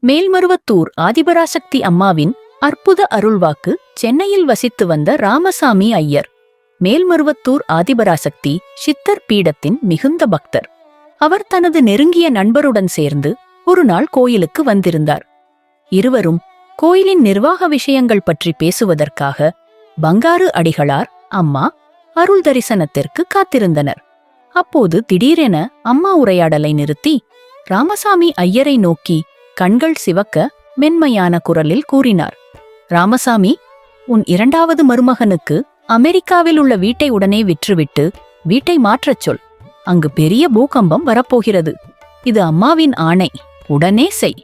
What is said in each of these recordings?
மேல்மருவத்தூர் ஆதிபராசக்தி அம்மாவின் அற்புத அருள்வாக்கு சென்னையில் வசித்து வந்த ராமசாமி ஐயர். மேல்மருவத்தூர் ஆதிபராசக்தி சித்தர் பீடத்தின் மிகுந்த பக்தர். அவர் தனது நெருங்கிய நண்பருடன் சேர்ந்து ஒரு நாள் கோயிலுக்கு வந்திருந்தார். இருவரும் கோயிலின் நிர்வாக விஷயங்கள் பற்றி பேசுவதற்காக பங்காரு அடிகளார் அம்மா அருள் தரிசனத்திற்கு காத்திருந்தனர். அப்போது திடீரென அம்மா உரையாடலை நிறுத்தி ராமசாமி ஐயரை நோக்கி கண்கள் சிவக்க மென்மையான குரலில் கூறினார். ராமசாமி, உன் இரண்டாவது மருமகனுக்கு அமெரிக்காவில் உள்ள வீட்டை உடனே விற்றுவிட்டு வீட்டை மாற்றச் சொல். அங்கு பெரிய பூகம்பம் வரப்போகிறது. இது அம்மாவின் ஆணை. உடனே செய்.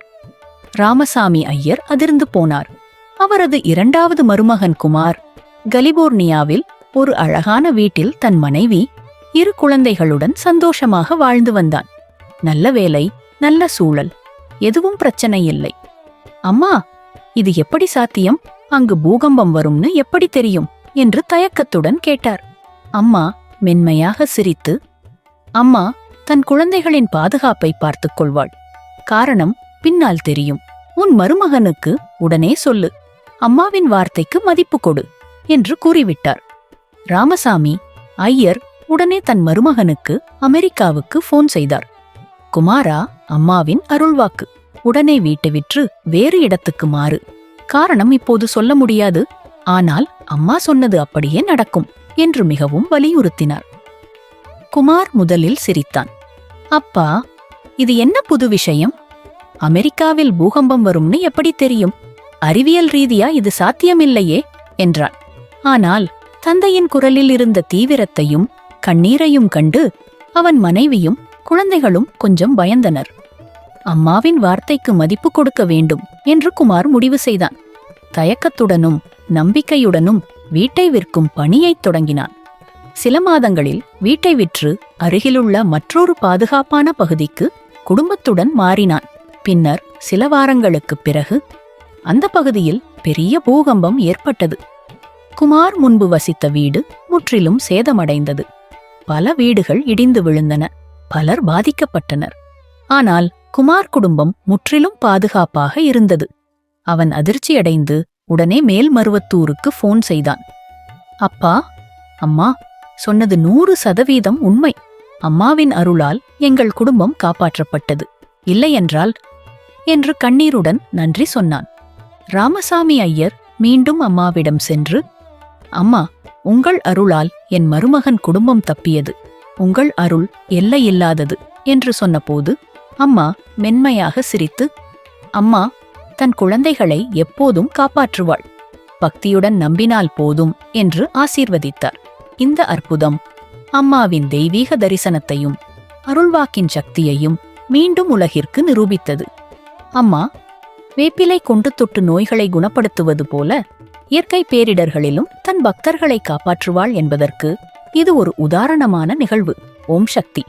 ராமசாமி ஐயர் அதிர்ந்து போனார். அவரது இரண்டாவது மருமகன் குமார் கலிபோர்னியாவில் ஒரு அழகான வீட்டில் தன் மனைவி 2 குழந்தைகளுடன் சந்தோஷமாக வாழ்ந்து வந்தான். நல்ல வேலை, நல்ல சூழல், எதுவும் பிரச்சனை இல்லை. அம்மா, இது எப்படி சாத்தியம்? அங்கு பூகம்பம் வரும்னு எப்படி தெரியும் என்று தயக்கத்துடன் கேட்டார். அம்மா மென்மையாக சிரித்து, அம்மா தன் குழந்தைகளின் பாதுகாப்பை பார்த்துக் கொள்வாள். காரணம் பின்னால் தெரியும். உன் மருமகனுக்கு உடனே சொல்லு. அம்மாவின் வார்த்தைக்கு மதிப்பு கொடு என்று கூறிவிட்டார். ராமசாமி ஐயர் உடனே தன் மருமகனுக்கு அமெரிக்காவுக்கு போன் செய்தார். குமாரா, அம்மாவின் அருள்வாக்கு. உடனே வீட்டை விற்று வேறு இடத்துக்கு மாறு. காரணம் இப்போது சொல்ல முடியாது. ஆனால் அம்மா சொன்னது அப்படியே நடக்கும் என்று மிகவும் வலியுறுத்தினார். குமார் முதலில் சிரித்தான். அப்பா, இது என்ன புது விஷயம்? அமெரிக்காவில் பூகம்பம் வரும்னு எப்படி தெரியும்? அறிவியல் ரீதியா இது சாத்தியமில்லையே என்றான். ஆனால் தந்தையின் குரலில் இருந்த தீவிரத்தையும் கண்ணீரையும் கண்டு அவன் மனைவியும் குழந்தைகளும் கொஞ்சம் பயந்தனர். அம்மாவின் வார்த்தைக்கு மதிப்பு கொடுக்க வேண்டும் என்று குமார் முடிவு செய்தான். தயக்கத்துடனும் நம்பிக்கையுடனும் வீட்டை விற்கும் பணியைத் தொடங்கினான். சில மாதங்களில் வீட்டை விற்று அருகிலுள்ள மற்றொரு பாதுகாப்பான பகுதிக்கு குடும்பத்துடன் மாறினான். பின்னர் சில வாரங்களுக்குப் பிறகு அந்த பகுதியில் பெரிய பூகம்பம் ஏற்பட்டது. குமார் முன்பு வசித்த வீடு முற்றிலும் சேதமடைந்தது. பல வீடுகள் இடிந்து விழுந்தன. பலர் பாதிக்கப்பட்டனர். ஆனால் குமார் குடும்பம் முற்றிலும் பாதுகாப்பாக இருந்தது. அவன் அதிர்ச்சியடைந்து உடனே மேல்மருவத்தூருக்கு போன் செய்தான். அப்பா, அம்மா சொன்னது 100% உண்மை. அம்மாவின் அருளால் எங்கள் குடும்பம் காப்பாற்றப்பட்டது. இல்லையென்றால் என்று கண்ணீருடன் நன்றி சொன்னான். ராமசாமி ஐயர் மீண்டும் அம்மாவிடம் சென்று, அம்மா, உங்கள் அருளால் என் மருமகன் குடும்பம் தப்பியது. உங்கள் அருள் எல்லையில்லாதது என்று சொன்னபோது அம்மா மென்மையாக சிரித்து, அம்மா தன் குழந்தைகளை எப்போதும் காப்பாற்றுவாள். பக்தியுடன் நம்பினால் போதும் என்று ஆசீர்வதித்தார். இந்த அற்புதம் அம்மாவின் தெய்வீக தரிசனத்தையும் அருள்வாக்கின் சக்தியையும் மீண்டும் உலகிற்கு நிரூபித்தது. அம்மா வேப்பிலை கொண்டு தொட்டு நோய்களை குணப்படுத்துவது போல இயற்கை பேரிடர்களிலும் தன் பக்தர்களை காப்பாற்றுவாள் என்பதற்கு இது ஒரு உதாரணமான நிகழ்வு. ஓம் சக்தி.